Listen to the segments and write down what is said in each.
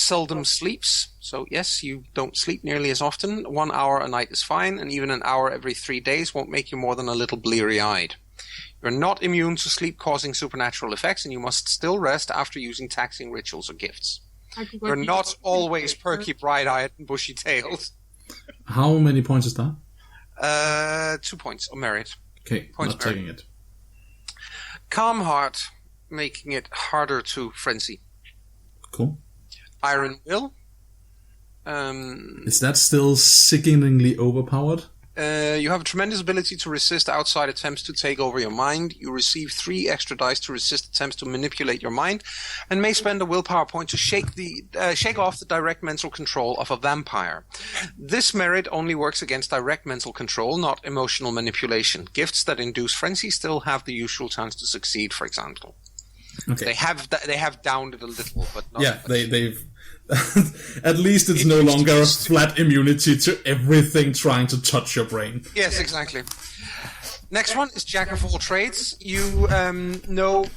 seldom sleeps. So yes, you don't sleep nearly as often. 1 hour a night is fine, and even an hour every 3 days won't make you more than a little bleary-eyed. You're not immune to sleep-causing supernatural effects, and you must still rest after using taxing rituals or gifts. You're not always perky, bright-eyed, and bushy-tailed. How many points is that? 2 points of merit. Okay, points not taking it. Calm heart, making it harder to frenzy. Cool. Iron will. Is that still sickeningly overpowered? You have a tremendous ability to resist outside attempts to take over your mind. You receive 3 extra dice to resist attempts to manipulate your mind, and may spend a willpower point to shake off the direct mental control of a vampire. This merit only works against direct mental control, not emotional manipulation. Gifts that induce frenzy still have the usual chance to succeed, for example. Okay. They have downed it a little, but not yeah, much. they've. At least it's no longer a flat immunity to everything trying to touch your brain. Yes, exactly. Next one is Jack of all trades. You know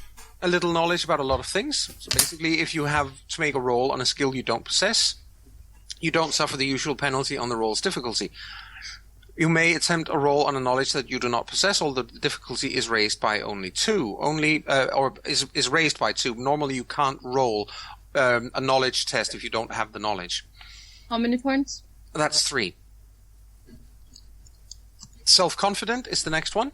a little knowledge about a lot of things. So basically, if you have to make a roll on a skill you don't possess, you don't suffer the usual penalty on the roll's difficulty. You may attempt a roll on a knowledge that you do not possess, although the difficulty is raised by only 2. Or is raised by 2. Normally, you can't roll a knowledge test if you don't have the knowledge. How many points? That's 3. Self-confident is the next one.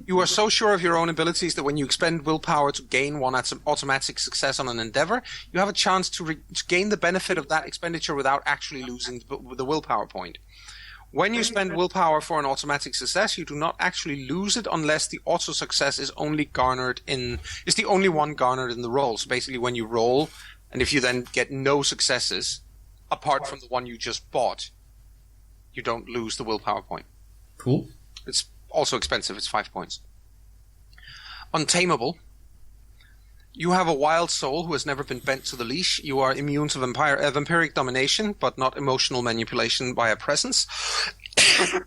You are so sure of your own abilities that when you expend willpower to gain one automatic success on an endeavor, you have a chance to gain the benefit of that expenditure without actually losing the willpower point. When you spend willpower for an automatic success, you do not actually lose it unless the auto success is the only one garnered in the roll. So basically, when you roll, and if you then get no successes, apart from the one you just bought, you don't lose the willpower point. Cool. It's also expensive. It's 5 points. Untamable. You have a wild soul who has never been bent to the leash. You are immune to vampiric domination, but not emotional manipulation by a presence.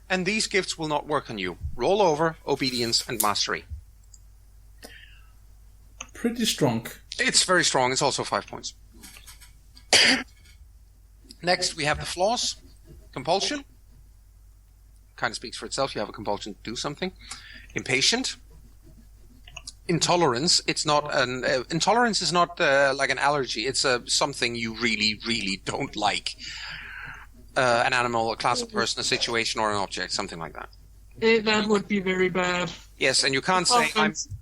And these gifts will not work on you. Roll over, obedience, and mastery. Pretty strong. It's very strong. It's also 5 points. Next, we have the flaws. Compulsion. Kind of speaks for itself. You have a compulsion to do something. Impatient. Intolerance. Intolerance is not like an allergy. It's something you really, really don't like. An animal, a class of person, a situation, or an object, something like that. That would be very bad. Yes, and you can't say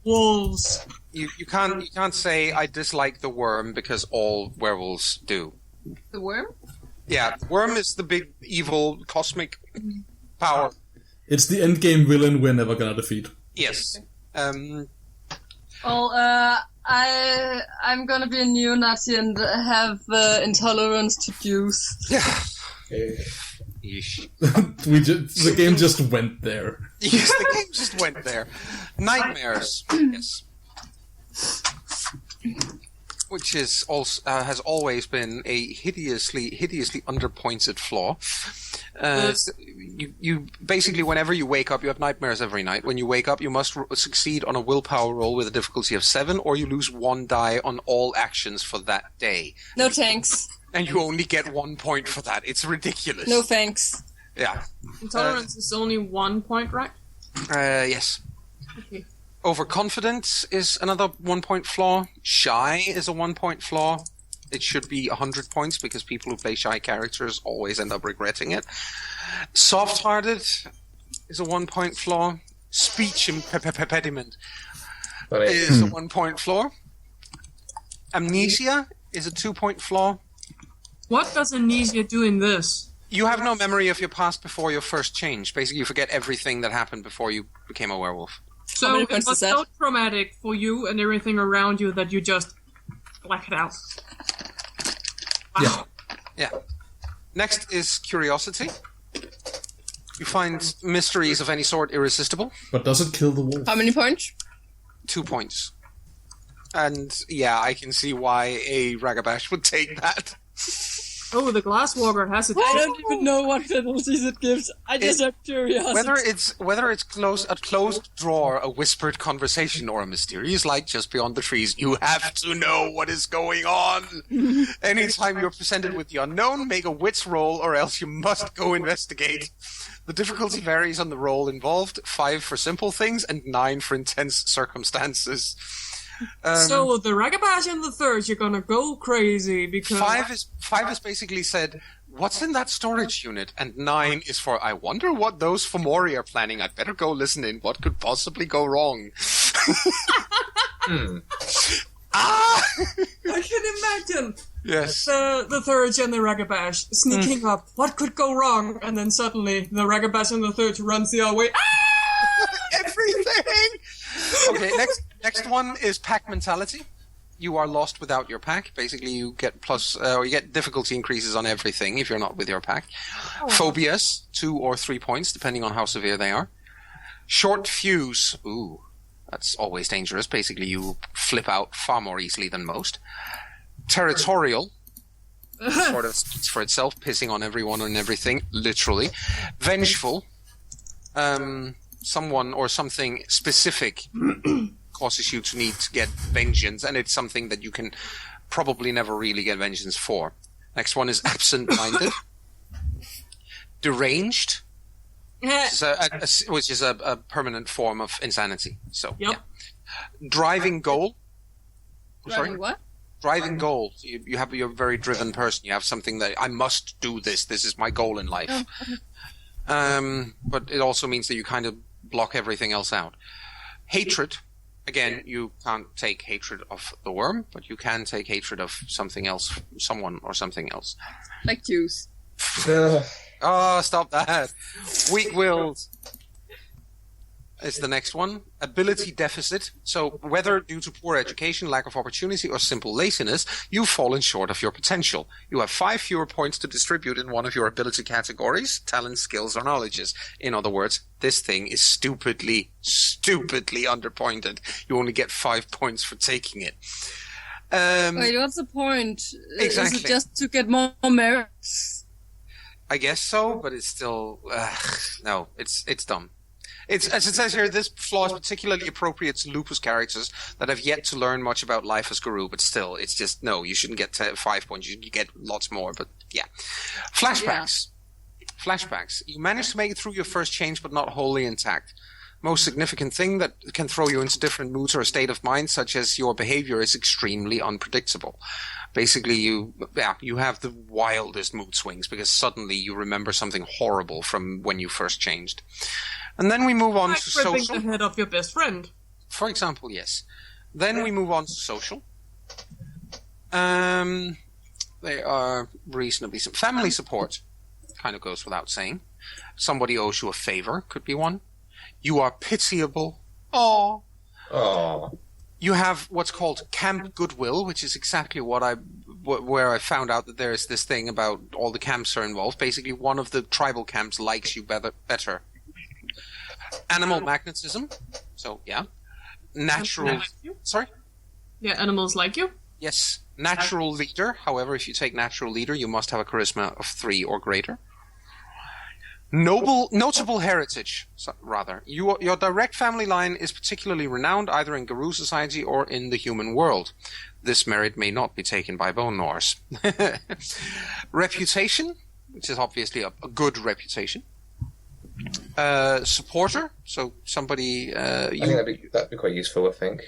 wolves. You can't say I dislike the worm because all werewolves do. The worm? Yeah, the worm is the big evil cosmic power. It's the endgame villain we're never gonna defeat. Yes. Well, I'm gonna be a neo-Nazi and have intolerance to juice. The game just went there. Yes, the game just went there. Nightmares. Yes. Which is also has always been a hideously underpointed flaw. You basically, whenever you wake up, you have nightmares every night. When you wake up, you must succeed on a willpower roll with a difficulty of 7, or you lose 1 die on all actions for that day. No thanks. And you only get 1 point for that. It's ridiculous. No thanks. Yeah. Intolerance is only 1 point, right? Yes. Okay. Overconfidence is another 1 point flaw. Shy is a 1 point flaw. It should be 100 points because people who play shy characters always end up regretting it. Soft-hearted is a 1 point flaw. Speech impediment is a 1 point flaw. Amnesia is a 2 point flaw. What does amnesia do in this? You have no memory of your past before your first change. Basically, you forget everything that happened before you became a werewolf. So it was so traumatic for you and everything around you that you just black it out. Wow. Yeah. Next is curiosity. You find mysteries of any sort irresistible. But does it kill the wolf? How many points? 2 points. And yeah, I can see why a Ragabash would take that. Oh, the Glasswalker has it. I don't even know what penalties it gives. I just have curiosity. Whether it's a closed drawer, a whispered conversation, or a mysterious light just beyond the trees, you have to know what is going on. Anytime you're presented with the unknown, make a wits roll, or else you must go investigate. The difficulty varies on the roll involved, 5 for simple things and 9 for intense circumstances. So the Ragabash and the Third, you're gonna go crazy because 5 is basically said, what's in that storage unit? And 9 is for, I wonder what those Fomori are planning. I'd better go listen in. What could possibly go wrong? I can imagine. Yes. The Third and the Ragabash sneaking up. What could go wrong? And then suddenly the Ragabash and the Third runs the other way. Everything! Okay, next one is pack mentality. You are lost without your pack. Basically, you get you get difficulty increases on everything if you're not with your pack. Phobias, 2 or 3 points, depending on how severe they are. Short fuse. Ooh, that's always dangerous. Basically, you flip out far more easily than most. Territorial. Sort of speaks for itself, pissing on everyone and everything, literally. Vengeful. Someone or something specific causes you to need to get vengeance, and it's something that you can probably never really get vengeance for. Next one is absent-minded. Deranged, which is a permanent form of insanity. So, yep. Yeah. Driving goal. Driving what? Driving goal. You're a very driven person. You have something that, I must do this. This is my goal in life. But it also means that you kind of block everything else out. Hatred. Again, you can't take hatred of the worm, but you can take hatred of something else, someone or something else. Like juice. Oh, stop that. Weak-willed is the next one. Ability deficit. So whether due to poor education, lack of opportunity, or simple laziness, you've fallen short of your potential. You have 5 fewer points to distribute in one of your ability categories, talents, skills, or knowledges. In other words, this thing is stupidly underpointed. You only get 5 points for taking it. Wait, what's the point? Exactly. Is it just to get more merits? I guess so, but it's still... no, it's dumb. It's, as it says here, this flaw is particularly appropriate to lupus characters that have yet to learn much about life as Guru, but still, it's just, no, you shouldn't get 5 points. You get lots more, but yeah. Flashbacks. Yeah. Flashbacks. You managed to make it through your first change, but not wholly intact. Most significant thing that can throw you into different moods or a state of mind, such as your behavior is extremely unpredictable. Basically, you have the wildest mood swings because suddenly you remember something horrible from when you first changed. And then we move on to social. The head of your best friend. For example, yes. Then we move on to social. They are reasonably simple. Family support kind of goes without saying. Somebody owes you a favor, could be one. You are pitiable. Aww. Aww. You have what's called camp goodwill, which is exactly where I found out that there is this thing about all the camps are involved. Basically, one of the tribal camps likes you better. Animal magnetism. So, yeah. Natural... Sorry? Yeah, animals like you? Yes. Natural leader. However, if you take natural leader, you must have a charisma of 3 or greater. Notable heritage, rather. Your direct family line is particularly renowned either in Garou society or in the human world. This merit may not be taken by Bone Norse. Reputation, which is obviously a good reputation. Supporter, so somebody... I think that'd be quite useful, I think.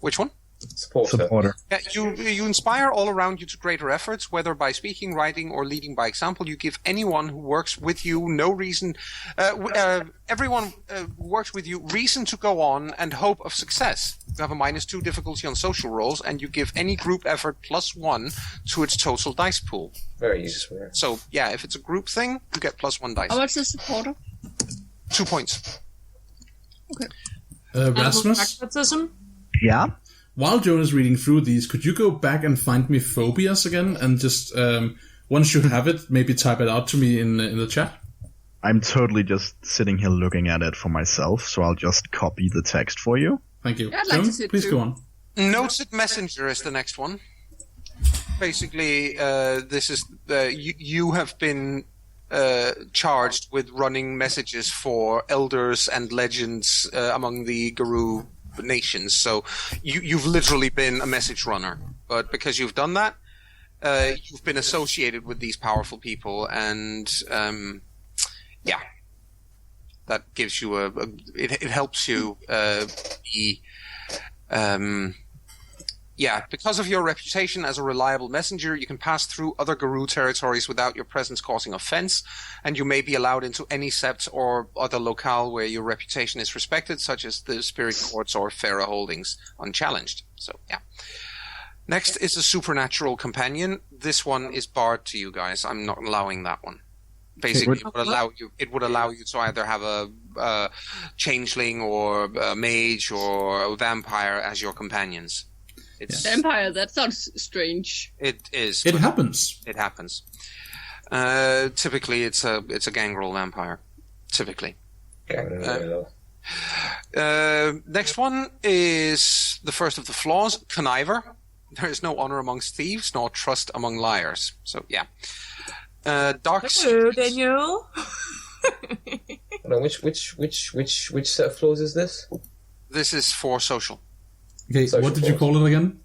Which one? Supporter. Yeah, you inspire all around you to greater efforts, whether by speaking, writing, or leading by example. You give anyone who works with you no reason... everyone who works with you reason to go on and hope of success. You have a -2 difficulty on social roles, and you give any group effort +1 to its total dice pool. Very useful. Yeah. So, yeah, if it's a group thing, you get +1 dice. How much is supporter? 2 points. Okay. Rasmus? Yeah? While Joan is reading through these, could you go back and find me phobias again? And just, once you have it, maybe type it out to me in the chat? I'm totally just sitting here looking at it for myself, so I'll just copy the text for you. Thank you. Yeah, I'd Joan, like to see it please too. go on. Noted messenger is the next one. basically, this is you have been charged with running messages for elders and legends among the Garou nations. So you've literally been a message runner. But because you've done that, you've been associated with these powerful people, and that gives you it helps you be. Because of your reputation as a reliable messenger, you can pass through other Garou territories without your presence causing offense, and you may be allowed into any sept or other locale where your reputation is respected, such as the Spirit Courts or Pharaoh Holdings, unchallenged. So, yeah. Next is a supernatural companion. This one is barred to you guys. I'm not allowing that one. Basically, it would allow you to either have a changeling or a mage or a vampire as your companions. Vampire, that sounds strange. It is. It happens. It happens. Typically, it's a gangrel vampire. Typically. Next one is the first of the flaws, conniver. There is no honor amongst thieves, nor trust among liars. So, yeah. Dark secrets. Daniel. No, which set of flaws is this? This is for social. Okay, Social what did you call it again?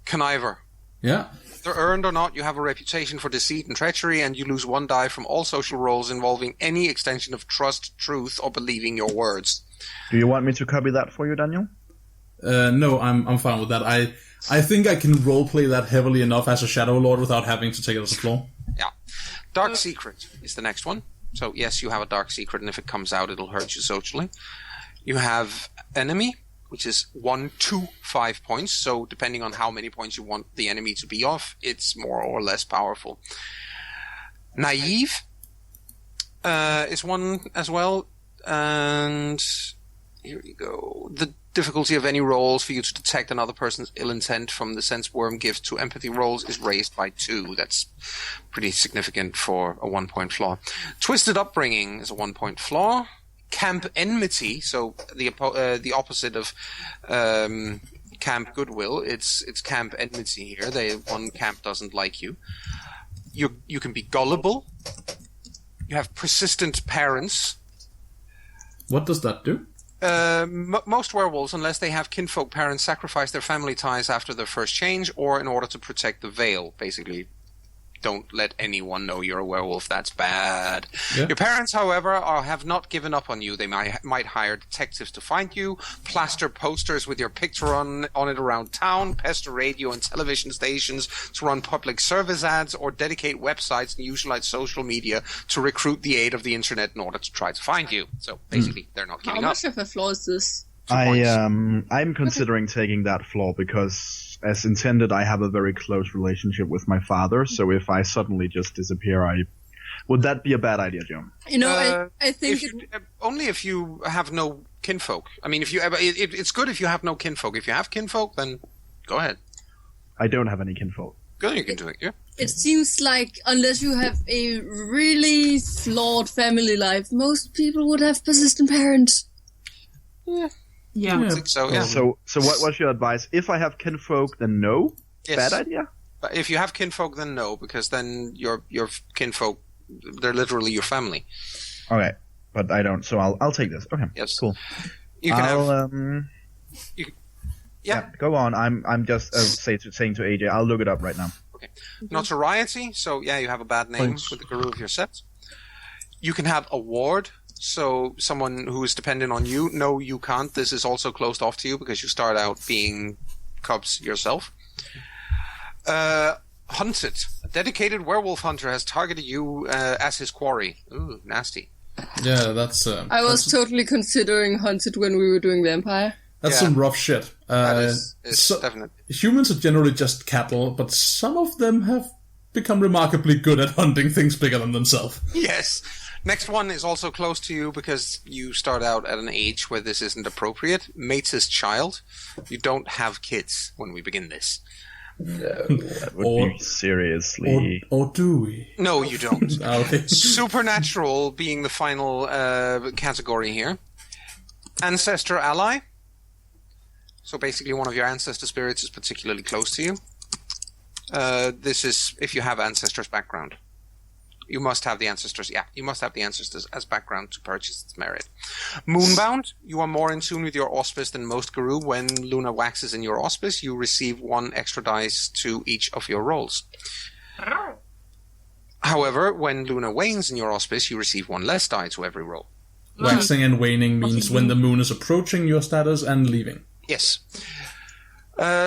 Conniver. Yeah. Whether earned or not, you have a reputation for deceit and treachery, and you lose 1 die from all social roles involving any extension of trust, truth, or believing your words. Do you want me to copy that for you, Daniel? No, I'm fine with that. I think I can roleplay that heavily enough as a Shadow Lord without having to take it as a flaw. Yeah. Dark secret is the next one. So, yes, you have a dark secret, and if it comes out, it'll hurt you socially. You have enemy, which is 1 to 5 points. So, depending on how many points you want the enemy to be off, it's more or less powerful. Naive is one as well. And here you go. The difficulty of any rolls for you to detect another person's ill intent from the sense worm gift to empathy rolls is raised by 2. That's pretty significant for a 1-point flaw. Twisted upbringing is a 1-point flaw. Camp enmity, so the opposite of camp goodwill. It's camp enmity here. One camp doesn't like you. You can be gullible. You have persistent parents. What does that do? Most werewolves, unless they have kinfolk parents, sacrifice their family ties after their first change or in order to protect the veil. Basically, don't let anyone know you're a werewolf. That's bad. Yeah. Your parents, however, have not given up on you. They might hire detectives to find you, plaster posters with your picture on it around town, pester radio and television stations to run public service ads, or dedicate websites and utilize social media to recruit the aid of the internet in order to try to find you. So basically, they're not giving up. How much of a flaw is this? I'm considering taking that flaw because, as intended, I have a very close relationship with my father. So if I suddenly just disappear, would that be a bad idea, Joe? You know, I think only if you have no kinfolk. I mean, it's good if you have no kinfolk. If you have kinfolk, then go ahead. I don't have any kinfolk. Good, you can do it. Yeah. It seems like unless you have a really flawed family life, most people would have persistent parents. Yeah. I think so, yeah. So what's your advice? If I have kinfolk, then no? Yes. Bad idea? But if you have kinfolk, then no, because then your kinfolk, they're literally your family. Okay, but I don't, so I'll take this. Okay, yes. Cool. You can yeah, go on. I'm just saying to AJ, I'll look it up right now. Okay. Notoriety, so yeah, you have a bad name with the Garou of your set. You can have a ward. So someone who is dependent on you, no, you can't. This is also closed off to you because you start out being cubs yourself. Hunted. A dedicated werewolf hunter has targeted you as his quarry. Ooh, nasty. Yeah, that's... I was totally considering hunted when we were doing vampire. That's some rough shit. Definitely. Humans are generally just cattle, but some of them have become remarkably good at hunting things bigger than themselves. Yes. Next one is also close to you because you start out at an age where this isn't appropriate. Mate's child. You don't have kids when we begin this. No. That would be seriously... Or do we? No, you don't. Okay. Supernatural being the final category here. Ancestor ally. So basically one of your ancestor spirits is particularly close to you. This is if you have Ancestors background. You must have the Ancestors. Yeah, you must have the Ancestors as background to purchase its merit. Moonbound, you are more in tune with your auspice than most Guru. When Luna waxes in your auspice, you receive 1 extra dice to each of your rolls. However, when Luna wanes in your auspice, you receive 1 less die to every roll. Waxing and waning means when the moon is approaching your status and leaving. Yes.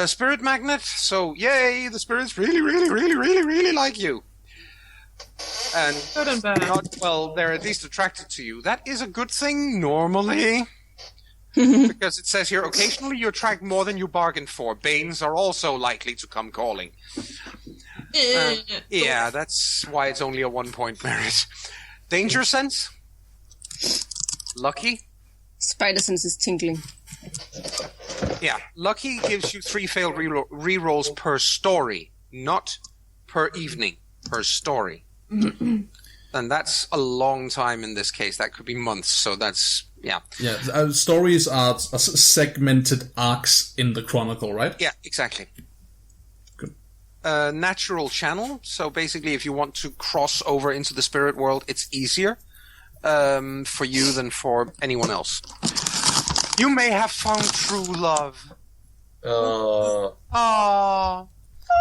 Spirit magnet. So, yay, the spirits really, really, really, really, really like you. And Good and bad. they're at least attracted to you. That is a good thing normally. Because it says here, occasionally you attract more than you bargained for. Banes are also likely to come calling. Yeah, that's why it's only a 1-point merit. Danger sense? Lucky? Spider sense is tingling. Yeah, lucky gives you 3 failed re-rolls per story, not per evening, per story. And that's a long time in this case. That could be months, so that's, yeah. Yeah, stories are segmented arcs in the Chronicle, right? Yeah, exactly. Good. Natural channel, so basically if you want to cross over into the spirit world, it's easier for you than for anyone else. You may have found true love. Aww.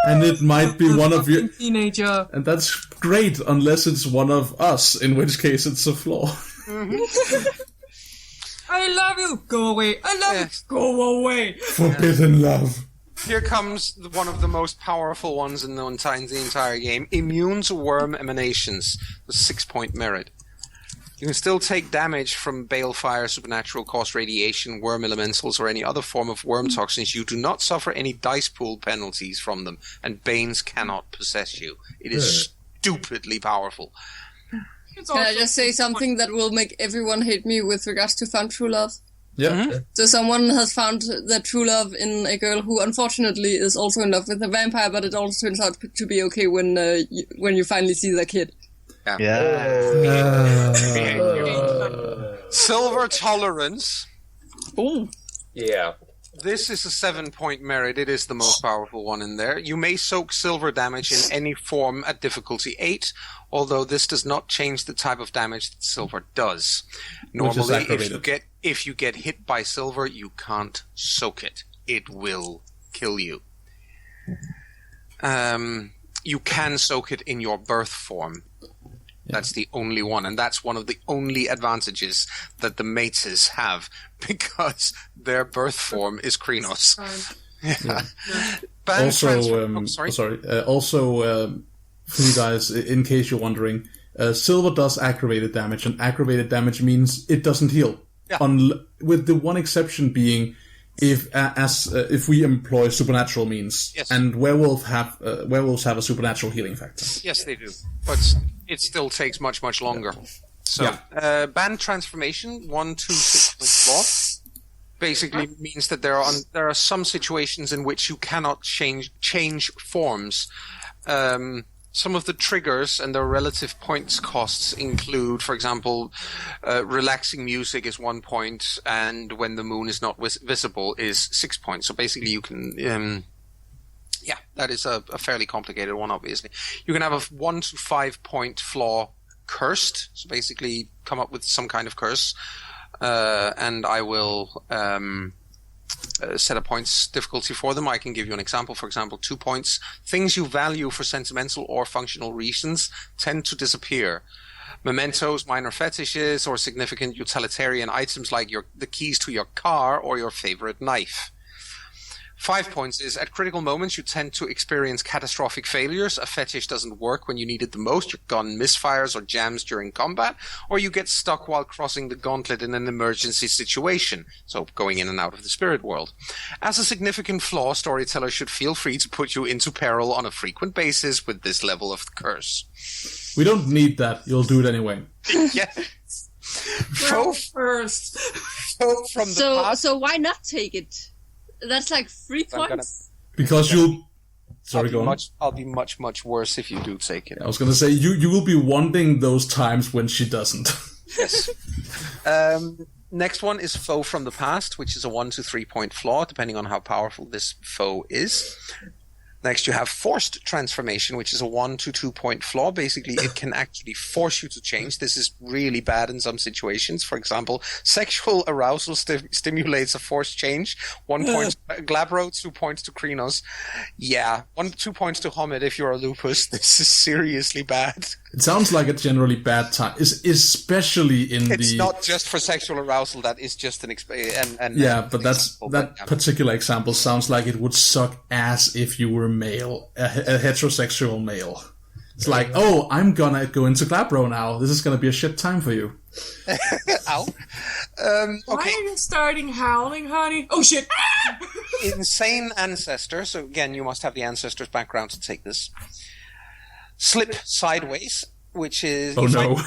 And it might be one of you. Teenager. And that's great, unless it's one of us, in which case it's a flaw. I love you. Go away. I love you. Go away. Forbidden love. Here comes one of the most powerful ones in the entire game. Immune to worm emanations. The 6-point merit. You can still take damage from balefire, supernatural cause radiation, worm elementals, or any other form of worm toxins. You do not suffer any dice pool penalties from them, and Banes cannot possess you. It is stupidly powerful. Can I just say something that will make everyone hate me with regards to found true love? Yeah. Mm-hmm. So someone has found their true love in a girl who unfortunately is also in love with a vampire, but it also turns out to be okay when you finally see the kid. Silver tolerance. Ooh. Yeah. This is a 7-point merit. It is the most powerful one in there. You may soak silver damage in any form at difficulty 8, although this does not change the type of damage that silver does. Normally, if you get hit by silver, you can't soak it. It will kill you. You can soak it in your birth form. That's the only one, and that's one of the only advantages that the mates have, because their birth form is Krynos. Also, for you guys, in case you're wondering, silver does aggravated damage, and aggravated damage means it doesn't heal. Yeah. With the one exception being if we employ supernatural means, yes. And werewolves have a supernatural healing factor. Yes, they do, but it still takes much longer. So, band transformation 1, 2, 6 law basically means that there are some situations in which you cannot change forms. Some of the triggers and their relative points costs include, for example, relaxing music is 1 point, and when the moon is not visible is 6 points. So basically you can, that is a fairly complicated one, obviously. You can have a 1 to 5 point flaw cursed, so basically come up with some kind of curse, and I will set a points difficulty for them. I can give you an example. For example, 2 points. Things you value for sentimental or functional reasons tend to disappear. Mementos, minor fetishes, or significant utilitarian items like the keys to your car or your favorite knife. 5 points is, at critical moments, you tend to experience catastrophic failures. A fetish doesn't work when you need it the most. Your gun misfires or jams during combat, or you get stuck while crossing the gauntlet in an emergency situation, so going in and out of the spirit world. As a significant flaw, storytellers should feel free to put you into peril on a frequent basis with this level of curse. We don't need that. You'll do it anyway. Yes. First. From the past. So why not take it? That's like 3 points. Because you'll... Sorry, go on. I'll be much worse if you do take it. I was going to say, you will be wanting those times when she doesn't. Yes. Next one is Foe from the Past, which is a 1 to 3 point flaw, depending on how powerful this foe is. Next, you have forced transformation, which is a 1 to 2 point flaw. Basically, it can actually force you to change. This is really bad in some situations. For example, sexual arousal stimulates a forced change. 1 point to Glabro, 2 points to Krinos. Yeah, 2 points to Homid if you're a lupus. This is seriously bad. It sounds like a generally bad time, especially in It's not just for sexual arousal. That is just an but that particular example sounds like it would suck ass if you were male, a heterosexual male. It's like, oh, I'm gonna go into Glabro now. This is gonna be a shit time for you. Ow. Why are you starting howling, honey? Oh shit! Insane ancestor. So again, you must have the ancestor's background to take this. Slip sideways, which is you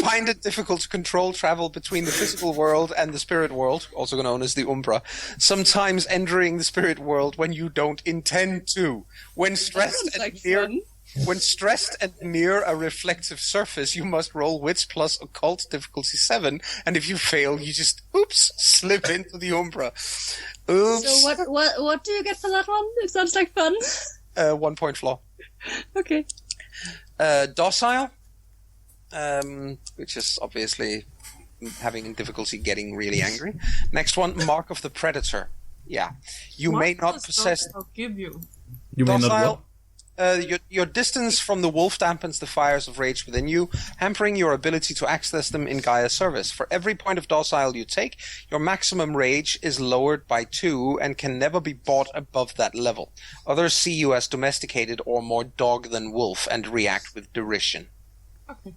find it difficult to control travel between the physical world and the spirit world, also known as the Umbra, sometimes entering the spirit world when you don't intend to. When stressed and near a reflective surface, you must roll Wits plus Occult difficulty 7, and if you fail, you just slip into the Umbra. Oops. So what do you get for that one? It sounds like fun. 1 point flaw. Okay. Docile, which is obviously having difficulty getting really angry. Next one, Mark of the Predator. Yeah. You may not possess... I'll give you. You may not what? Your distance from the wolf dampens the fires of rage within you, hampering your ability to access them in Gaia's service. For every point of docile you take, your maximum rage is lowered by 2 and can never be bought above that level. Others see you as domesticated or more dog than wolf and react with derision. Okay.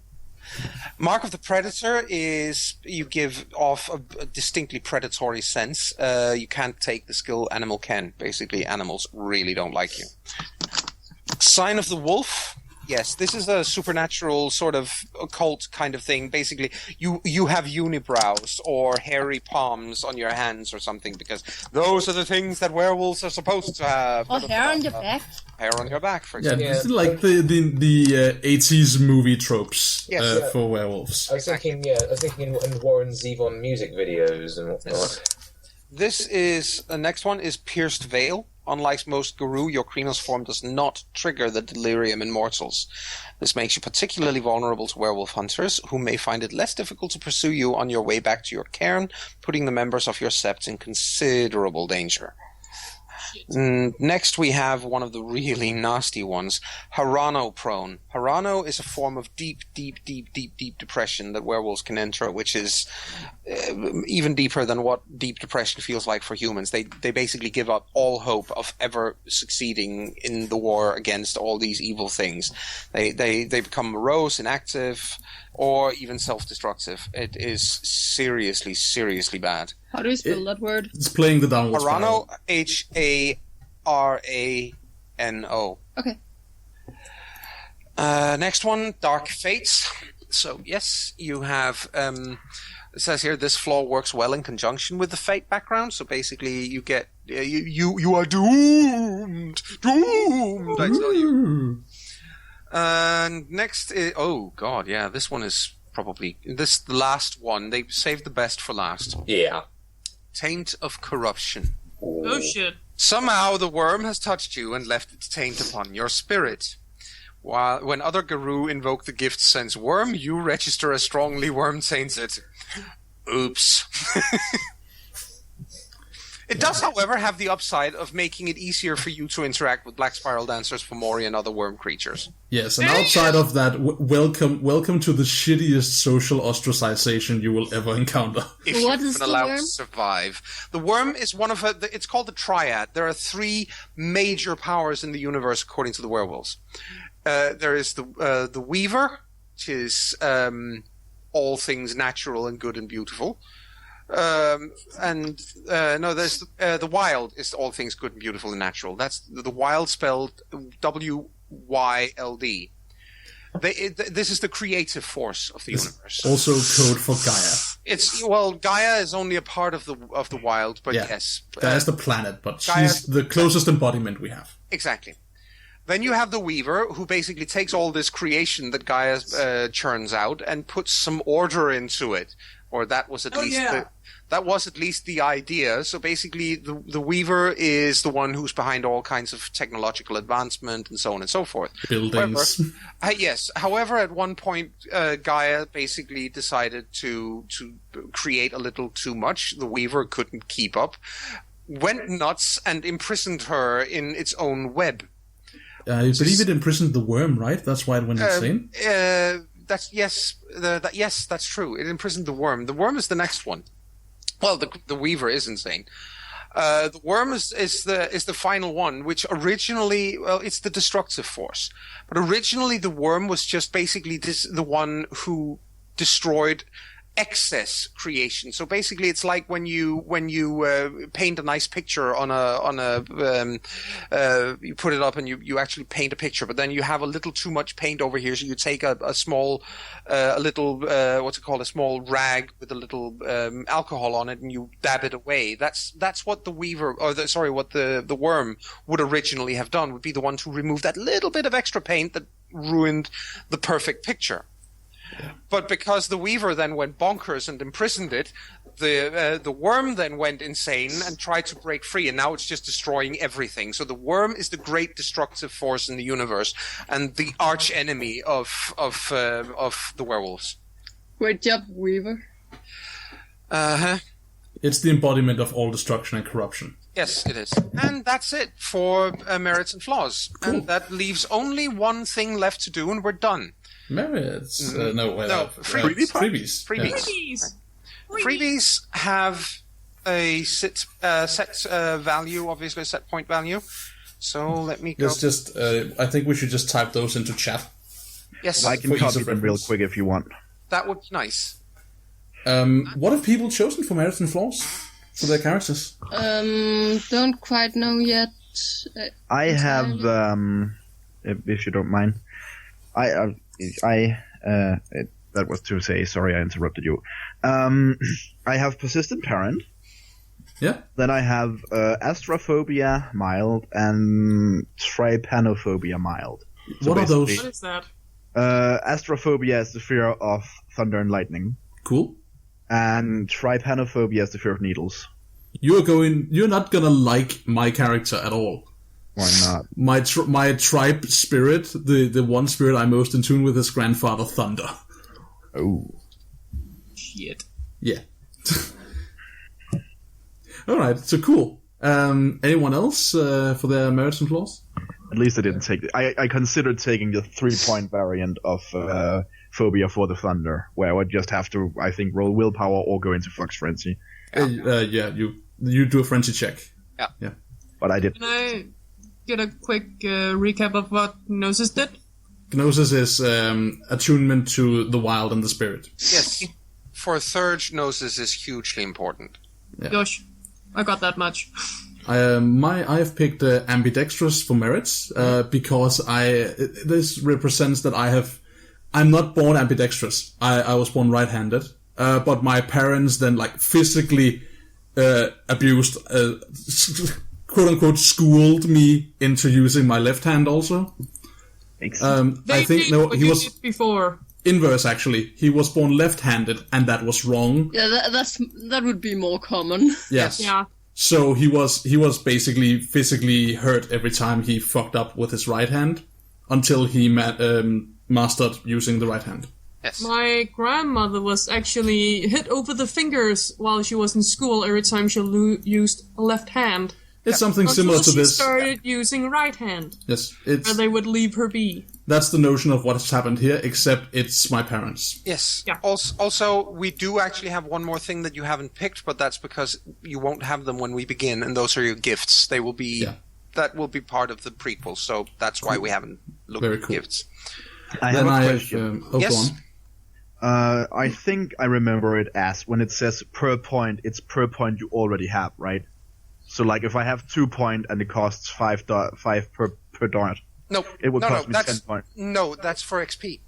Mark of the Predator is you give off a distinctly predatory sense. You can't take the skill animal can. Basically, animals really don't like you. Sign of the Wolf. Yes, this is a supernatural sort of occult kind of thing. Basically, you have unibrows or hairy palms on your hands or something, because those are the things that werewolves are supposed to have. Or hair on your back. Hair on your back, for example. Yeah, this is like the 80s movie tropes for werewolves. I was thinking in Warren Zevon music videos and whatnot. Yes. This is the next one is Pierced Veil. Unlike most Guru, your Krinos form does not trigger the delirium in mortals. This makes you particularly vulnerable to werewolf hunters, who may find it less difficult to pursue you on your way back to your cairn, putting the members of your sept in considerable danger. Next we have one of the really nasty ones, Harano Prone. Harano is a form of deep depression that werewolves can enter, which is even deeper than what deep depression feels like for humans. They basically give up all hope of ever succeeding in the war against all these evil things. They become morose, inactive, or even self-destructive. It is seriously bad. How do you spell that word? It's playing the downward Harano, spiral. Harano. Okay. Next one, Dark Fates. So, yes, you have... it says here, this flaw works well in conjunction with the Fate background. So basically, you get... You are doomed! Doomed! I tell you. And next is... Oh, God, yeah, this one is probably... the last one. They saved the best for last. Yeah. Taint of Corruption. Oh shit. Somehow the worm has touched you and left its taint upon your spirit. When other Guru invoke the gift Sense Worm, you register as strongly worm-tainted. Oops. It does, however, have the upside of making it easier for you to interact with Black Spiral Dancers, Fomori, and other worm creatures. Yes, and outside of that, welcome to the shittiest social ostracization you will ever encounter. If what you've is been the allowed worm? to survive. The worm is one of it's called the Triad. There are 3 major powers in the universe according to the werewolves. There is the Weaver, which is all things natural and good and beautiful. There's the Wild is all things good and beautiful and natural. That's the Wild spelled WYLD. This is the creative force of the universe. Also code for Gaia. Gaia is only a part of the Wild, but yes. Gaia's the planet, but Gaia's she's the closest embodiment we have. Exactly. Then you have the Weaver, who basically takes all this creation that Gaia churns out and puts some order into it. Or that was at least that was at least the idea. So basically, the Weaver is the one who's behind all kinds of technological advancement and so on and so forth. Buildings. Yes. However, at one point, Gaia basically decided to create a little too much. The Weaver couldn't keep up, went nuts, and imprisoned her in its own web. I believe it imprisoned the worm, right? That's why it went insane. Yes, that's true. It imprisoned the worm. The worm is the next one. Well, the Weaver is insane. The worm is the final one, which originally, well, it's the destructive force. But originally, the worm was just basically the one who destroyed excess creation. So basically, it's like when you paint a nice picture on a you put it up and you actually paint a picture, but then you have a little too much paint over here, so you take a small what's it called, a small rag with a little alcohol on it, and you dab it away. That's what the Weaver, or what the worm would originally have done, would be the one to remove that little bit of extra paint that ruined the perfect picture. Yeah. But because the Weaver then went bonkers and imprisoned it, the worm then went insane and tried to break free, and now it's just destroying everything. So the worm is the great destructive force in the universe and the arch enemy of the werewolves. Great job, Weaver. It's the embodiment of all destruction and corruption. Yes, it is. And that's it for merits and flaws. Cool. And that leaves only one thing left to do, and we're done. Merits? Freebies. Yes. Freebies have a set value, obviously a set point value. So let me go. Let's just. I think we should just type those into chat. Yes, I can copy them real quick if you want. That would be nice. What have people chosen for merits and flaws for their characters? Don't quite know yet. I have, if you don't mind, that was to say, sorry, I interrupted you. I have persistent parent. Yeah. Then I have astrophobia mild and trypanophobia mild. What are those? What is that? Astrophobia is the fear of thunder and lightning. Cool. And trypanophobia is the fear of needles. You're not gonna like my character at all. Why not? My tribe spirit, the one spirit I'm most in tune with, is Grandfather Thunder. Oh. Shit. Yeah. Alright, so cool. Anyone else for their merits and flaws? At least I didn't take it. I considered taking the 3-point variant of phobia for the thunder, where I would just have to, I think, roll willpower or go into Fox Frenzy. Yeah, you do a frenzy check. Yeah. But I did. Can I get a quick recap of what Gnosis did? Gnosis is attunement to the wild and the spirit. Yes. For a third, Gnosis is hugely important. Yeah. Gosh, I got that much. I have picked ambidextrous for merits because this represents that I'm not born ambidextrous. I was born right-handed, but my parents then physically abused, quote unquote, schooled me into using my left hand also. I think he was before. Inverse actually. He was born left-handed, and that was wrong. Yeah, that would be more common. Yes. Yeah. So he was basically physically hurt every time he fucked up with his right hand until he mastered using the right hand. Yes. My grandmother was actually hit over the fingers while she was in school every time she used a left hand. It's something similar to this. She started using right hand. Yes, where they would leave her be. That's the notion of what has happened here, except it's my parents. Yes. Yeah. Also, we do actually have one more thing that you haven't picked, but that's because you won't have them when we begin, and those are your gifts. They will be that will be part of the prequel, so that's why we haven't looked at gifts. I have a question. Yes. I think I remember it as when it says per point, it's per point you already have, right? So, if I have 2 points and it costs 5 per dart, it would cost me 10 points. No, that's for XP.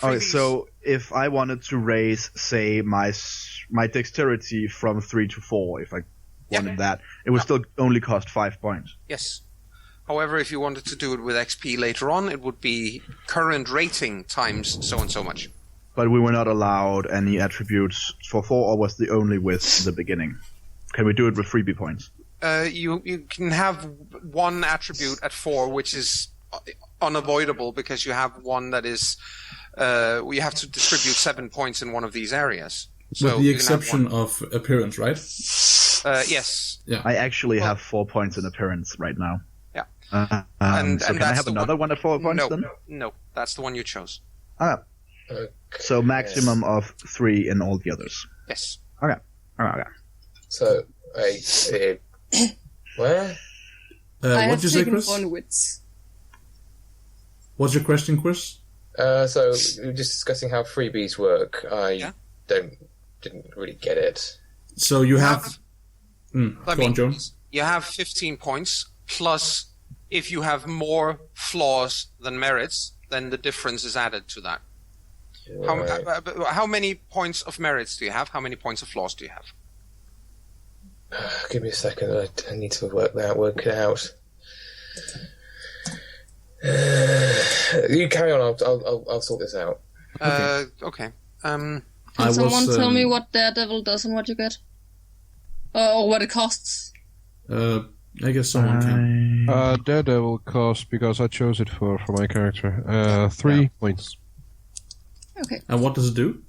Okay, so if I wanted to raise, say, my dexterity from 3 to 4, if I wanted that, it would still only cost 5 points. Yes. However, if you wanted to do it with XP later on, it would be current rating times so and so much. But we were not allowed any attributes for 4, or was the only with the beginning? Can we do it with freebie points? You can have one attribute at 4, which is unavoidable because you have one that is. We have to distribute 7 points in one of these areas. So with the exception of appearance, right? Yes. Yeah. I actually have 4 points in appearance right now. Yeah. So can I have another one at 4 points then? No, that's the one you chose. Okay. So maximum of 3 in all the others. Yes. Okay. So, where? I What did you say, taken Chris? 1 wits. What's your question, Chris? So we were just discussing how freebies work. I didn't really get it. So you have... go on, Joan. You have 15 points, plus if you have more flaws than merits, then the difference is added to that. Right. How many points of merits do you have? How many points of flaws do you have? Give me a second. I need to work it out. You carry on. I'll sort this out. Okay. Can someone tell me what Daredevil does and what you get? Or what it costs? I guess someone can. Daredevil costs, because I chose it for my character, 3 points. Okay. And what does it do?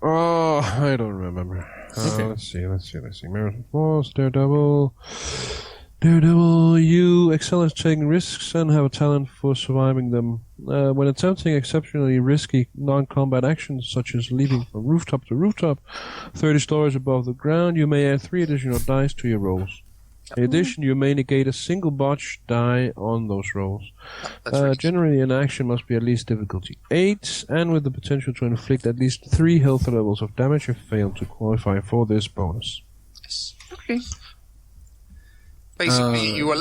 Oh, I don't remember. Let's see. Merit and flaws, Daredevil, you excel at taking risks and have a talent for surviving them. When attempting exceptionally risky non-combat actions, such as leaping from rooftop to rooftop, 30 stories above the ground, you may add 3 additional dice to your rolls. In addition, you may negate a single botch die on those rolls. Generally, an action must be at least difficulty 8, and with the potential to inflict at least 3 health levels of damage if failed to qualify for this bonus. Okay. Basically, you are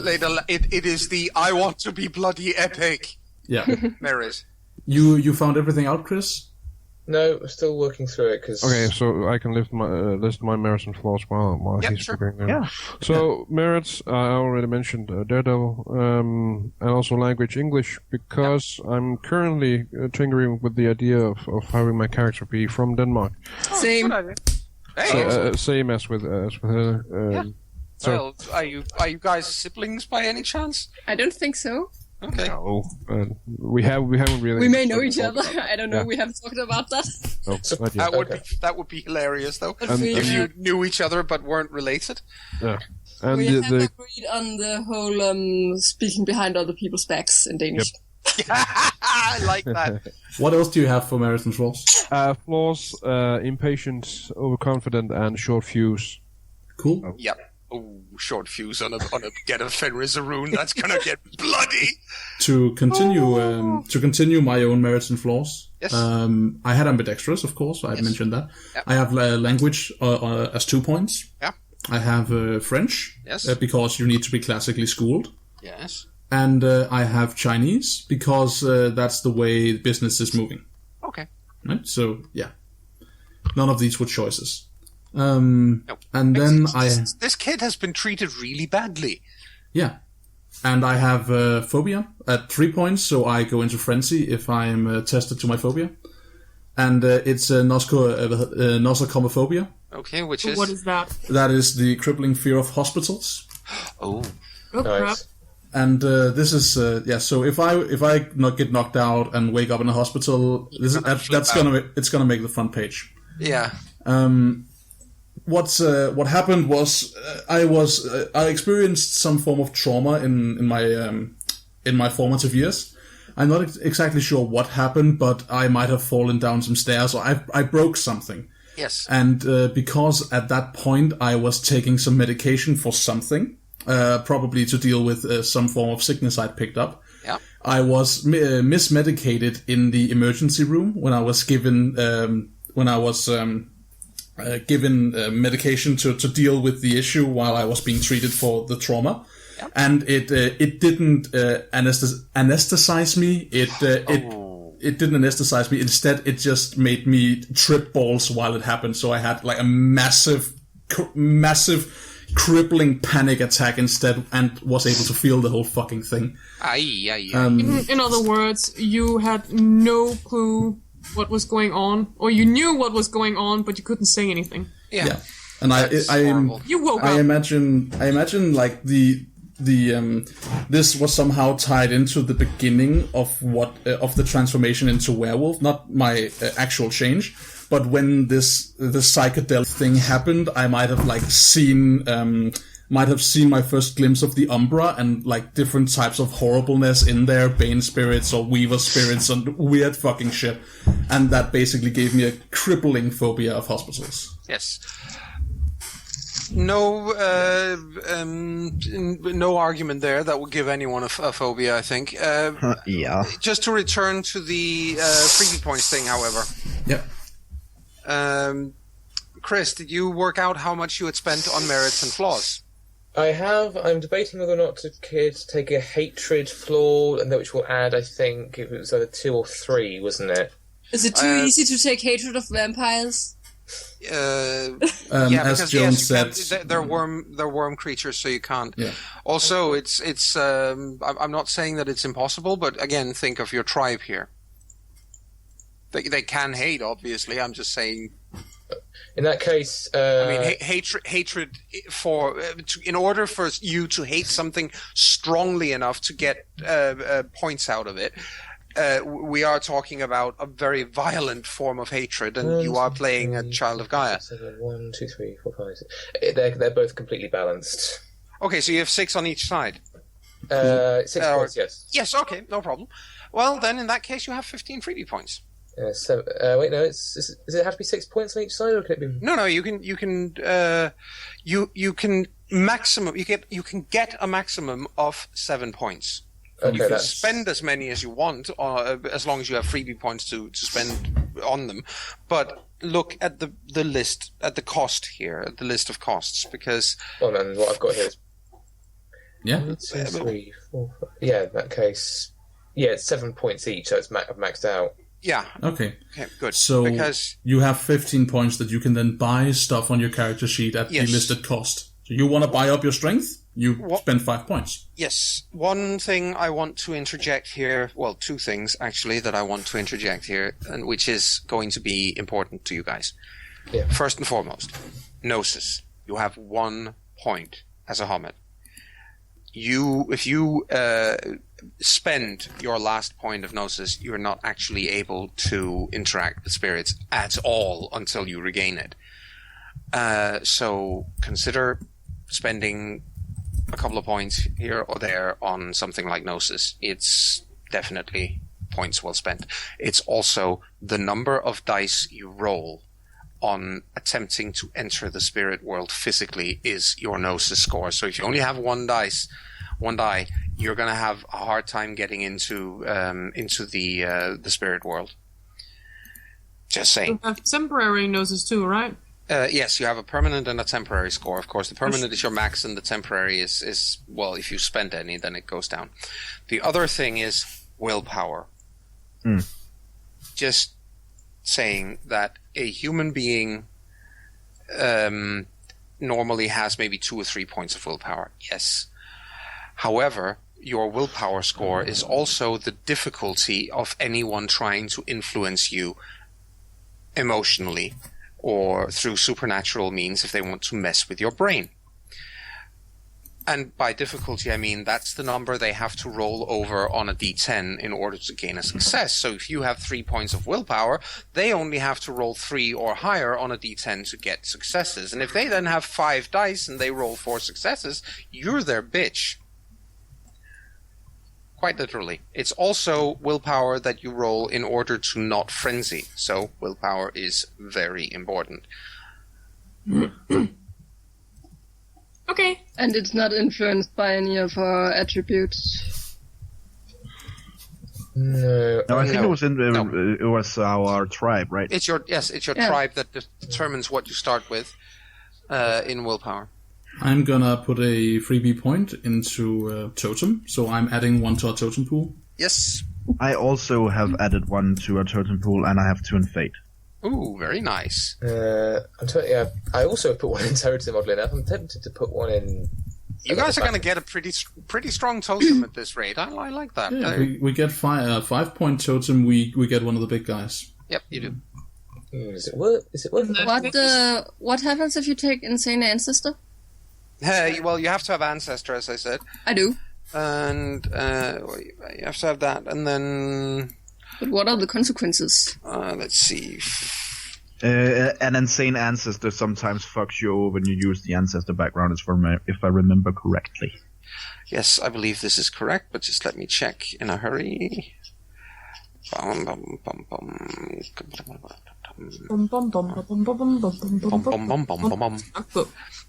it is the I want to be bloody epic merit. You found everything out, Chris? No, I'm still working through it because. Okay, so I can list my merits and flaws while he's figuring them. Yeah. So merits, I already mentioned Daredevil, and also language English, because I'm currently tinkering with the idea of having my character be from Denmark. Same. Same as with her. So, are you guys siblings by any chance? I don't think so. Okay. No, we haven't really. We may know each other. I don't know. Yeah. We haven't talked about that. No, not yet. That would be hilarious, though. If you knew each other but weren't related. Yeah. And we have agreed on the whole speaking behind other people's backs in Danish. Yep. I like that. What else do you have for merits and flaws? Flaws: impatient, overconfident, and short fuse. Cool. Yep. Oh, short fuse on a get a Fenris rune. That's gonna get bloody. To continue my own merits and flaws. Yes. I had ambidextrous, of course. I mentioned that. Yep. I have language as 2 points. Yeah. I have French. Yes. Because you need to be classically schooled. Yes. And I have Chinese because that's the way business is moving. Okay. Right. So yeah, none of these were choices. And then this kid has been treated really badly. Yeah. And I have phobia at 3 points, so I go into frenzy if I'm tested to my phobia. And it's nosocomophobia. Okay, which is... What is that? That is the crippling fear of hospitals. Oh. Crap. And this is so if I get knocked out and wake up in a hospital, it's gonna make the front page. Yeah. What happened was I experienced some form of trauma in my formative years. I'm not exactly sure what happened, but I might have fallen down some stairs or I broke something. Yes. And because at that point I was taking some medication for something, probably to deal with some form of sickness I'd picked up. Yeah. I was mismedicated in the emergency room when I was given medication to deal with the issue while I was being treated for the trauma. Yep. And it didn't anesthetize me. It didn't anesthetize me. Instead, it just made me trip balls while it happened. So I had like a massive crippling panic attack instead, and was able to feel the whole fucking thing. In other words, you had no clue what was going on, or you knew what was going on, but you couldn't say anything. Yeah. And You woke up. I imagine like this was somehow tied into the beginning of of the transformation into werewolf, not my actual change, but when the psychedelic thing happened, I might have seen my first glimpse of the Umbra and like different types of horribleness in there, Bane spirits or Weaver spirits and weird fucking shit, and that basically gave me a crippling phobia of hospitals. Yes. No argument there that would give anyone a phobia, I think. Yeah. Just to return to the freebie points thing, however. Yep. Chris, did you work out how much you had spent on merits and flaws? I have. I'm debating whether or not to take a hatred flaw, and which will add, I think, it was either 2 or 3, wasn't it? Is it too easy to take hatred of vampires? Yeah, as because Jones said, they're worm creatures, so you can't. Yeah. Also, it's. I'm not saying that it's impossible, but again, think of your tribe here. They can hate, obviously. I'm just saying. In that case, I mean, hatred for in order for you to hate something strongly enough to get points out of it. We are talking about a very violent form of hatred, and you are playing a child of Gaia. 7, 1, 2, 3, 4, 5, 6. They're both completely balanced. Okay, so you have 6 on each side. 6 points, yes. Yes, okay, no problem. Well, then in that case, you have 15 freebie points. Wait, no. Does it have to be 6 points on each side, or can it be? No. You can get a maximum of 7 points. Okay, you can spend as many as you want, as long as you have freebie points to spend on them. But look at the list, at the cost here, at the list of costs, because. Oh, and what I've got here is. Yeah. 1, 2, 3, 4, 5. Yeah, in that case, it's 7 points each, so it's maxed out. Yeah. Okay, good. So because you have 15 points that you can then buy stuff on your character sheet at the listed cost. So you want to buy up your strength, you spend 5 points. Yes. One thing I want to interject here, well, 2 things actually that I want to interject here, and which is going to be important to you guys. Yeah. First and foremost, Gnosis. You have 1 point as a Hobbit. If you spend your last point of Gnosis, you're not actually able to interact with spirits at all until you regain it. So consider spending a couple of points here or there on something like Gnosis. It's definitely points well spent. It's also the number of dice you roll on attempting to enter the spirit world physically is your Gnosis score. So if you only have one die, you're going to have a hard time getting into the spirit world. Just saying. You have temporary Gnosis too, right? Yes, you have a permanent and a temporary score. Of course, the permanent is your max, and the temporary is well, if you spend any, then it goes down. The other thing is willpower. Just saying that a human being normally has maybe 2 or 3 points of willpower. Yes. However, your willpower score is also the difficulty of anyone trying to influence you emotionally or through supernatural means if they want to mess with your brain. And by difficulty, I mean that's the number they have to roll over on a d10 in order to gain a success. So if you have 3 points of willpower, they only have to roll 3 or higher on a d10 to get successes. And if they then have 5 dice and they roll 4 successes, you're their bitch. Quite literally. It's also willpower that you roll in order to not frenzy. So willpower is very important. Okay. And it's not influenced by any of our attributes. No, I think it was it was our tribe, right? It's your tribe that determines what you start with in willpower. I'm gonna put a freebie point into totem, so I'm adding 1 to our totem pool. Yes. I also have added 1 to our totem pool, and I have 2 in fate. Ooh, very nice. I also put 1 in totem, oddly enough. I'm tempted to put 1 in. You guys are going to get a pretty strong totem at this rate. I like that. Yeah, we get 5 point totem. We get one of the big guys. Yep, you do. Is it worth it? What happens if you take Insane Ancestor? Well, you have to have Ancestor, as I said. I do. And you have to have that, and then... But what are the consequences? Let's see. An Insane Ancestor sometimes fucks you over when you use the Ancestor background, if I remember correctly. Yes, I believe this is correct, but just let me check in a hurry.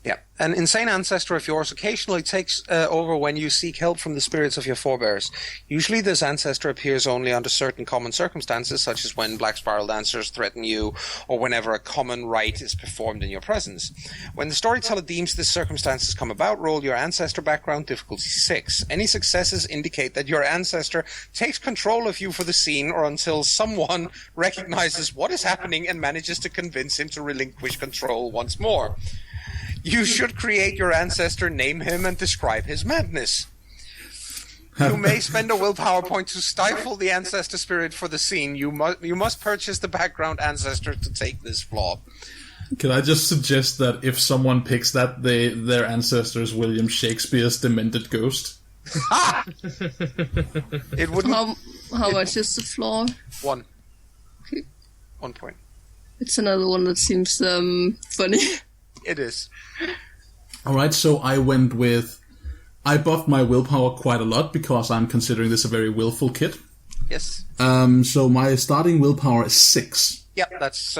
Yeah, an Insane Ancestor of yours occasionally takes over when you seek help from the spirits of your forebears. Usually this ancestor appears only under certain common circumstances, such as when black spiral dancers threaten you, or whenever a common rite is performed in your presence. When the storyteller deems this circumstances come about, roll your ancestor background, difficulty 6. Any successes indicate that your ancestor takes control of you for the scene, or until someone recognizes what is happening and manages to convince him to relinquish control once more. You should create your ancestor, name him, and describe his madness. You may spend a willpower point to stifle the ancestor spirit for the scene. You must purchase the background ancestor to take this flaw. Can I just suggest that if someone picks that, their ancestor is William Shakespeare's demented ghost? It wouldn't. How much is the flaw? 1. Okay. 1 point. It's another one that seems funny. It is. Alright, so I buffed my willpower quite a lot because I'm considering this a very willful kit. Yes. So my starting willpower is 6. Yeah, that's...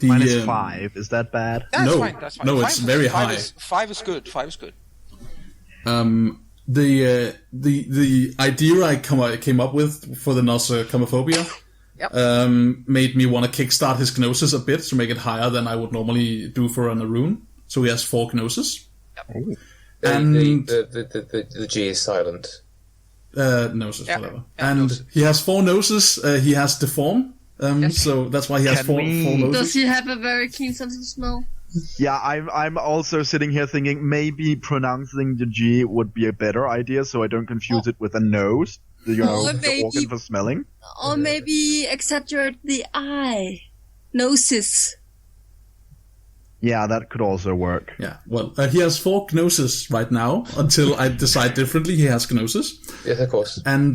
Mine is 5. Is that bad? No, fine, that's fine. no, it's very high. 5 is good. 5 is good. The idea I came up with for the nosocomophobia made me want to kickstart his gnosis a bit to make it higher than I would normally do for an rune. So he has 4 gnosis. Yep. And the G is silent. Gnosis, whatever. Yeah, and gnosis. he has 4 gnosis. He has deform. So that's why he has 4 gnosis. Does he have a very keen sense of smell? Yeah, I'm also sitting here thinking maybe pronouncing the G would be a better idea, so I don't confuse it with a nose. The organ for smelling. Or maybe exaggerate the I. Gnosis. Yeah, that could also work. Yeah, well, he has 4 gnosis right now. Until I decide differently, he has gnosis. Yes, of course. And,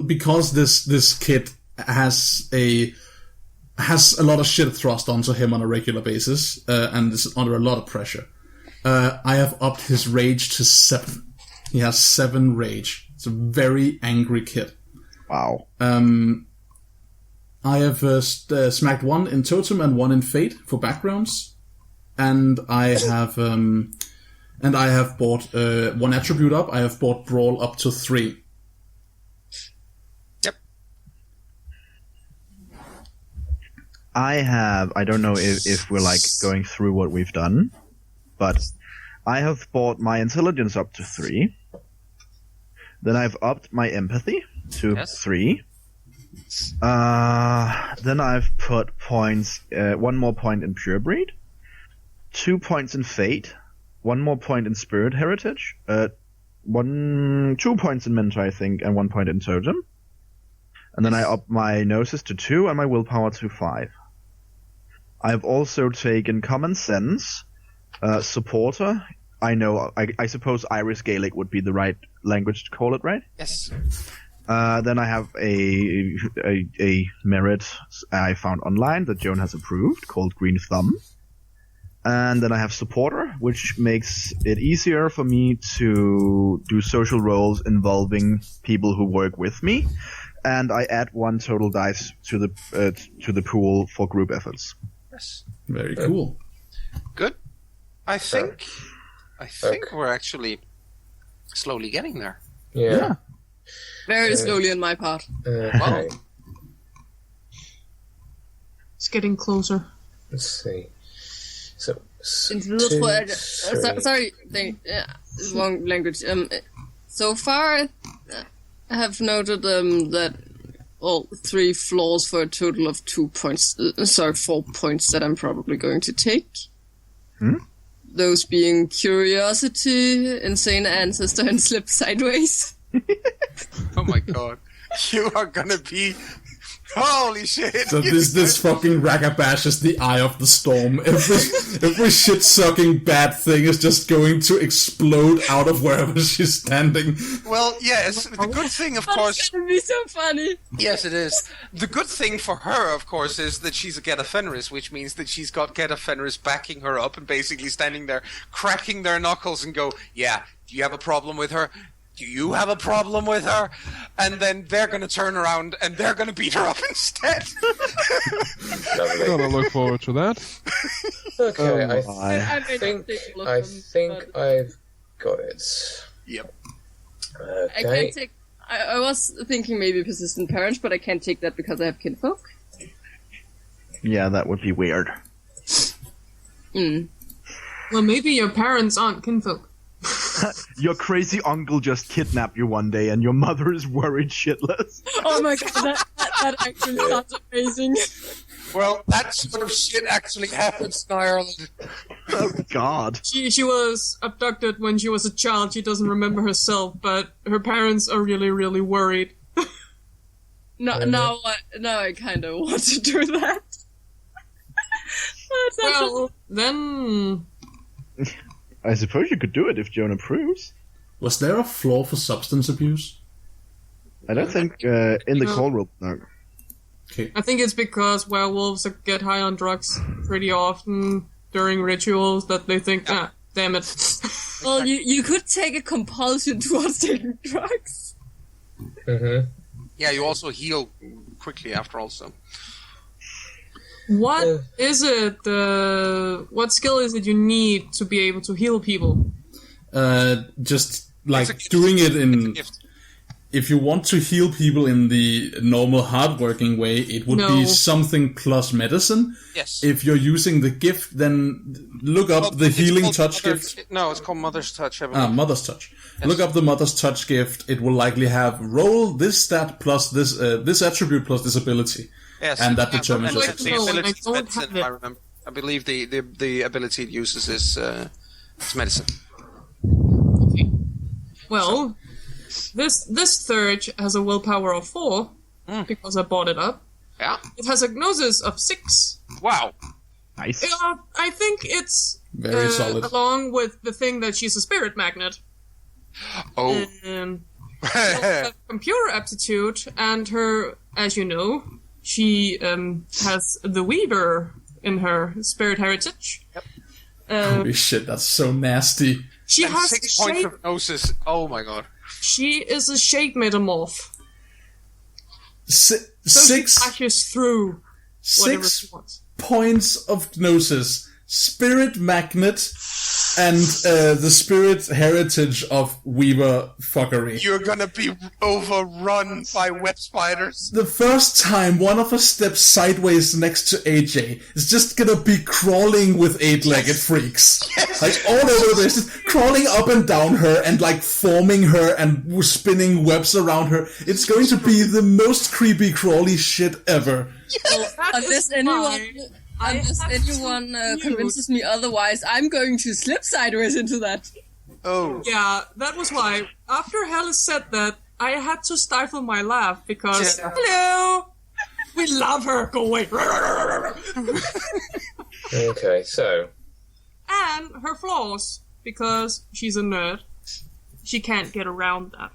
because this kid has a lot of shit thrust onto him on a regular basis, and is under a lot of pressure, I have upped his rage to 7. He has 7 rage. It's a very angry kid. Wow. I have smacked 1 in Totem and 1 in Fate for backgrounds, and I have bought 1 attribute up. I have bought Brawl up to 3. Yep. I don't know if we're like going through what we've done, but I have bought my intelligence up to 3. Then I've upped my empathy to 3. Then I've put points, 1 more point in Purebreed, 2 points in Fate, 1 more point in Spirit Heritage, 2 points in Mentor, I think, and 1 point in Totem. And then I upped my Gnosis to 2 and my Willpower to 5. I've also taken Common Sense, Supporter. I know, I suppose Irish Gaelic would be the right language to call it, right? Yes. Then I have a merit I found online that Joan has approved called Green Thumb. And then I have Supporter, which makes it easier for me to do social roles involving people who work with me. And I add 1 total dice to the pool for group efforts. Yes. Very cool. Good. I think we're actually slowly getting there. Yeah. Very slowly on my part. Okay. It's getting closer. Let's see. So, sorry, wrong language. So far, I have noted that 3 flaws for a total of 2 points. 4 points that I'm probably going to take. Those being Curiosity, Insane Ancestor, and Slip Sideways. Oh my god. You are gonna be... Holy shit! So this fucking Ragabash is the eye of the storm. Every shit-sucking bad thing is just going to explode out of wherever she's standing. Well, yes, the good thing, of course... That's gonna be so funny. Yes, it is. The good thing for her, of course, is that she's a Geta Fenris, which means that she's got Geta Fenris backing her up and basically standing there, cracking their knuckles and go, yeah, do you have a problem with her? Do you have a problem with her? And then they're going to turn around and they're going to beat her up instead. I'm gonna look forward to that. Okay, I think I've got it. Yep. I Okay. can't take. I was thinking maybe persistent parents, but I can't take that because I have kinfolk. Yeah, that would be weird. Well, maybe your parents aren't kinfolk. Your crazy uncle just kidnapped you one day and your mother is worried shitless. Oh my god, that actually sounds amazing. Well, that sort of shit actually happens in Ireland. Oh god. She was abducted when she was a child. She doesn't remember herself, but her parents are really, really worried. Now I kind of want to do that. Well, then... I suppose you could do it if Joan approves. Was there a flaw for substance abuse? I don't think in the No. call rope, no. Okay. I think it's because werewolves get high on drugs pretty often during rituals that they think, damn it. Well, you could take a compulsion towards taking drugs. Mm-hmm. Yeah, you also heal quickly after also. What is it? What skill is it you need to be able to heal people? Just like It's a gift. doing it It's a in... gift. If you want to heal people in the normal hard-working way, it would be No. something plus medicine. Yes. If you're using the gift, then look up the It's healing called touch Mother's- gift. No, it's called Mother's Touch, I believe. Mother's Touch. Look up the Mother's Touch gift. It will likely have roll this stat plus this attribute plus this ability. Yes. And that determines and your the No, ability I is don't medicine, have if I it. remember. I believe the ability it uses is it's medicine. Well, this third has a willpower of 4 because I bought it up. Yeah. It has a gnosis of 6. Wow. Nice. I think it's Very solid. along with the thing that she's a spirit magnet. Oh. And computer aptitude, and her, as you know, she has the Weaver in her spirit heritage. Yep. Holy shit, that's so nasty. She And has 6 points shape. of gnosis. Oh my god. She is a shape metamorph, Si- so six she flashes through whatever she six wants. points of gnosis, spirit magnet, and the spirit heritage of Weaver fuckery. You're gonna be overrun by web spiders. The first time one of us steps sideways next to AJ is just gonna be crawling with 8-legged freaks. Like all over the place, just crawling up and down her and like forming her and spinning webs around her. It's going to be the most creepy crawly shit ever. Unless anyone convinces me otherwise, I'm going to slip sideways into that. Oh. Yeah, that was why. After Helle said that, I had to stifle my laugh because Yeah. hello, we love her. Go away. Okay, so And her flaws, because she's a nerd. She can't get around that.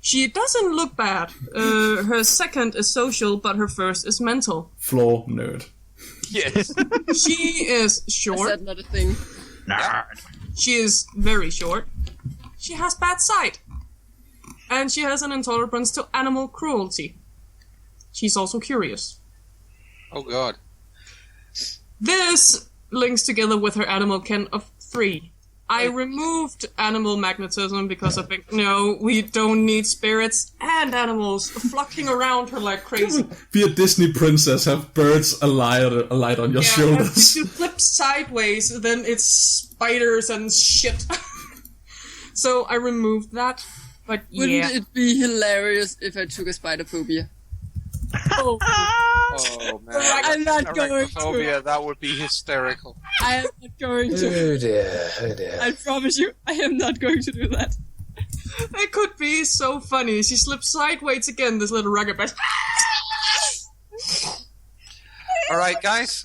She doesn't look bad. Her second is social, but her first is mental. Floor nerd. Yes. She is Is short. that not a thing? She is very short. She has bad sight. And she has an intolerance to animal cruelty. She's also curious. Oh god. This links together with her animal kin of 3. I removed animal magnetism because I think, no, we don't need spirits and animals flocking around her like crazy. Be a Disney princess, have birds alight on your If shoulders. you flip sideways, then it's spiders and shit. So I removed that. But Wouldn't it be hilarious if I took a spider phobia? Oh, Oh man. I'm not going Arachnophobia, that would be hysterical. I am not going to. oh dear. I promise you, I am not going to do that. It could be so funny. She slips sideways again, this little rugged best. All right, guys.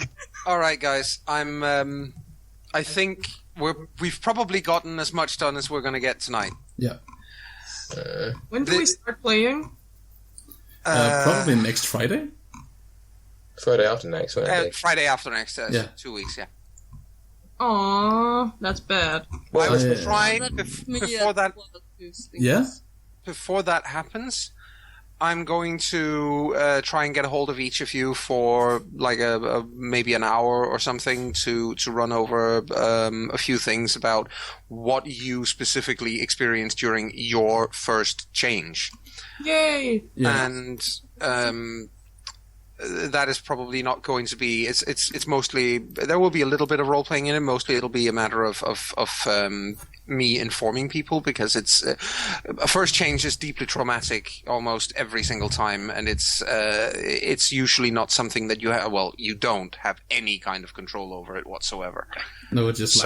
I think we've probably gotten as much done as we're going to get tonight. Yeah. When do we start playing? Probably next Friday. Friday after next, Friday after next, 2 weeks, yeah. Aww, that's bad. I was trying before that. Yeah. Before that happens, I'm going to try and get a hold of each of you for like maybe an hour or something to run over a few things about what you specifically experienced during your first change. Yay! Yeah. And that is probably not going to be. It's mostly, there will be a little bit of role playing in it. Mostly, it'll be a matter of me informing people, because it's a first change is deeply traumatic almost every single time, and it's usually not something that you don't have any kind of control over it whatsoever. No, it's just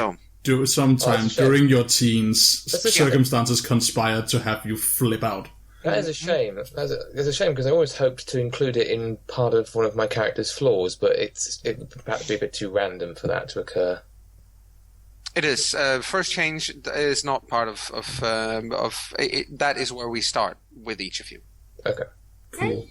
sometime during your teens, circumstances conspire to have you flip out. That is a shame. It's a shame, because I always hoped to include it in part of one of my character's flaws, but it would perhaps be a bit too random for that to occur. It is. First change is not part of it. That is where we start with each of you. Okay. Cool.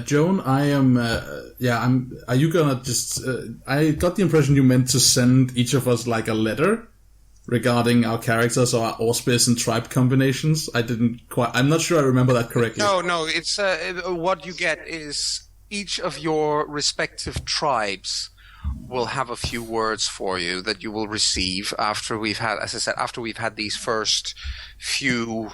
Joan, I am. Are you gonna just? I got the impression you meant to send each of us like a letter regarding our characters or our auspice and tribe combinations. I'm not sure I remember that correctly. No. It's what you get is each of your respective tribes will have a few words for you that you will receive after we've had, as I said, these first few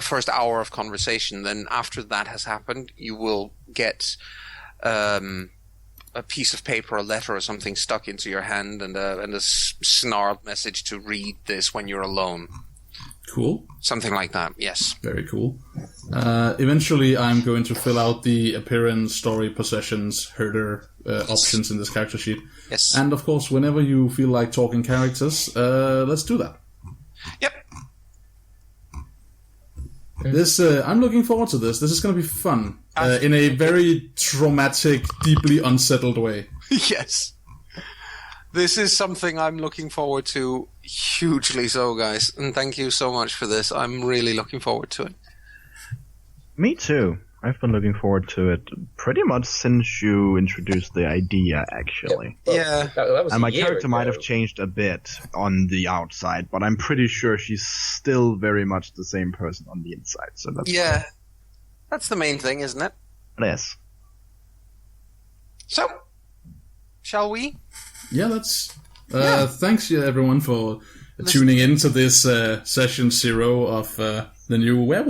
first hour of conversation. Then after that has happened, you will get a piece of paper, a letter or something stuck into your hand, and a snarled message to read this when you're alone. Cool. Something like that, yes. Very cool. Eventually, I'm going to fill out the appearance, story, possessions, herder options in this character sheet. Yes. And of course, whenever you feel like talking characters, let's do that. Yep. I'm looking forward to this. This is going to be fun. In a very traumatic, deeply unsettled way. Yes. This is something I'm looking forward to hugely so, guys. And thank you so much for this. I'm really looking forward to it. Me too. I've been looking forward to it pretty much since you introduced the idea, actually. Yeah. That was and my a year character ago. might have changed a bit on the outside, but I'm pretty sure she's still very much the same person on the inside. So that's fine. That's the main thing, isn't it? Yes. So, shall we? Yeah, let's. Thanks, everyone, for tuning in to this session 0 of the new Werewolf.